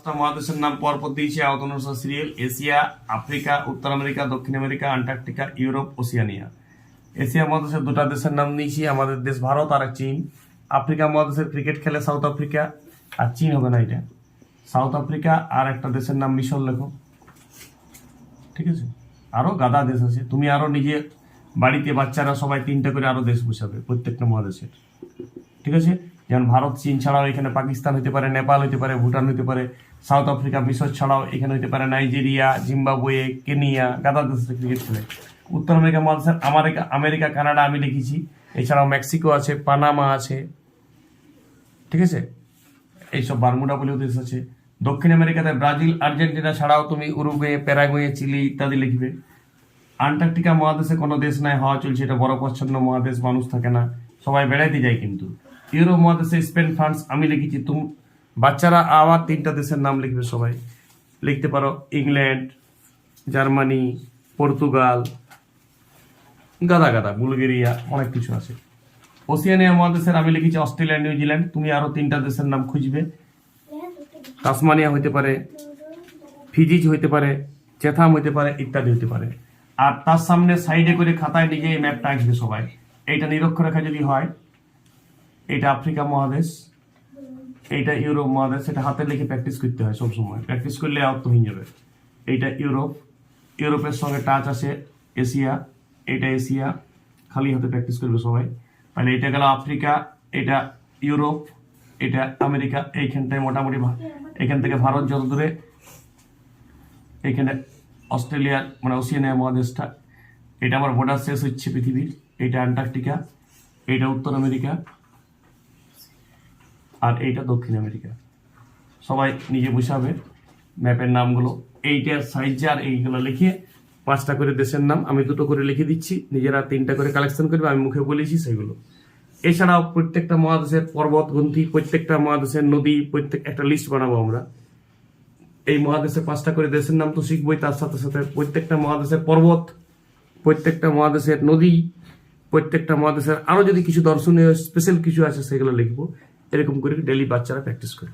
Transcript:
সাতটা মহাদেশের নাম পরপর দিয়েছি আওত অনুসার সিরিয়াল: এশিয়া, আফ্রিকা, উত্তর আমেরিকা, দক্ষিণ America, Antarctica, Europe, Oceania. Asia মহাদেশের দুটা দেশের নাম নিয়েছি, আমাদের দেশ ভারত আর চীন। আফ্রিকা মহাদেশের ক্রিকেট খেলে সাউথ আফ্রিকা, আর চীন হবে না, এটা সাউথ আফ্রিকা। আর একটা দেশের নাম মিশর লেখো, ঠিক আছে? আরো গাদা দেশ আছে, তুমি আরো নিজে বাড়িতে বাচ্চারা সবাই তিনটা করে আরো দেশ বসাবে প্রত্যেকটা মহাদেশের, ঠিক আছে? যেমন ভারত চীন ছাড়াও এখানে পাকিস্তান হতে পারে, নেপাল হতে পারে, ভুটান হতে পারে, সাউথ আফ্রিকা মিশর ছাড়াও এখানে হতে পারে নাইজেরিয়া, জিম্বাবুয়ে, কেনিয়া, গাদা দেশে ক্রিকেট খেলে। উত্তর আমেরিকা মহাদেশের আমেরিকা, কানাডা আমি লিখেছি, এছাড়াও মেক্সিকো আছে, পানামা আছে, ঠিক আছে? এইসব বারমুডা বলেও দেশ আছে। দক্ষিণ আমেরিকাতে ব্রাজিল, আর্জেন্টিনা ছাড়াও তুমি উরুগুয়ে, প্যারাগুয়ে, চিলি ইত্যাদি লিখবে। আন্টার্কটিকা মহাদেশে কোনো দেশ নাই, হওয়া চলছে, এটা বরফাচ্ছন্ন মহাদেশ, মানুষ থাকে না, সবাই বেড়াইতে যায়। কিন্তু ইউরোপ মহাদেশে স্পেন, ফ্রান্স আমি লিখেছি। তুমি বাচ্চারা আবার তিনটা দেশের নাম লিখবে, সবাই লিখতে পারো: ইংল্যান্ড, জার্মানি, পর্তুগাল, গাদা গাদা, বুলগেরিয়া, অনেক কিছু আছে। ওসিয়ানিয়া মহাদেশের আমি লিখেছি অস্ট্রেলিয়া, নিউজিল্যান্ড। তুমি আরো তিনটা দেশের নাম খুঁজবে, তাসমানিয়া হইতে পারে, ফিজিজ হইতে পারে, চেথাম হইতে পারে, ইত্যাদি হইতে পারে। আর তার সামনে সাইডে করে খাতায় নিজে এই ম্যাপটা আঁকবে সবাই। এইটা নিরক্ষরেখা যদি হয়, এটা আফ্রিকা মহাদেশ, এইটা ইউরোপ মহাদেশ। এটা হাতে লিখে প্র্যাকটিস করতে হয় সবসময়, প্র্যাকটিস করলে আয়ত্ত হয়ে যাবে। এইটা ইউরোপ, ইউরোপের সঙ্গে টাচ আছে এশিয়া, এটা এশিয়া, খালি হাতে প্র্যাকটিস করবে সবাই। মানে এটা গেল আফ্রিকা, এটা ইউরোপ, এটা আমেরিকা। এইখানটায় মোটামুটি এখান থেকে ভারত যত দূরে, এইখানে অস্ট্রেলিয়া মানে ওসিয়ানিয়া মহাদেশটা, এটা আমার বর্ডার শেষ হচ্ছে পৃথিবীর। এটা আন্টার্কটিকা, এইটা উত্তর আমেরিকা, আর এইটা দক্ষিণ আমেরিকা। সবাই নিজে বসাবে ম্যাপের নামগুলো, এইটার সাইজ আর এইগুলো লিখে পাঁচটা করে দেশের নাম, আমি দুটো করে লিখে দিচ্ছি, নিজেরা তিনটা করে কালেকশন করবে, আমি মুখে বলেছি সেগুলো। এছাড়াও প্রত্যেকটা মহাদেশের পর্বতগ্রন্থি, প্রত্যেকটা মহাদেশের নদী, প্রত্যেক একটা লিস্ট বানাবো আমরা। এই মহাদেশের পাঁচটা করে দেশের নাম তো শিখবই, তার সাথে সাথে প্রত্যেকটা মহাদেশের পর্বত, প্রত্যেকটা মহাদেশের নদী, প্রত্যেকটা মহাদেশের আরো যদি কিছু দর্শনীয় স্পেশাল কিছু আছে সেগুলো লিখবো। এরকম করে ডেইলি বাচ্চারা প্র্যাকটিস করে।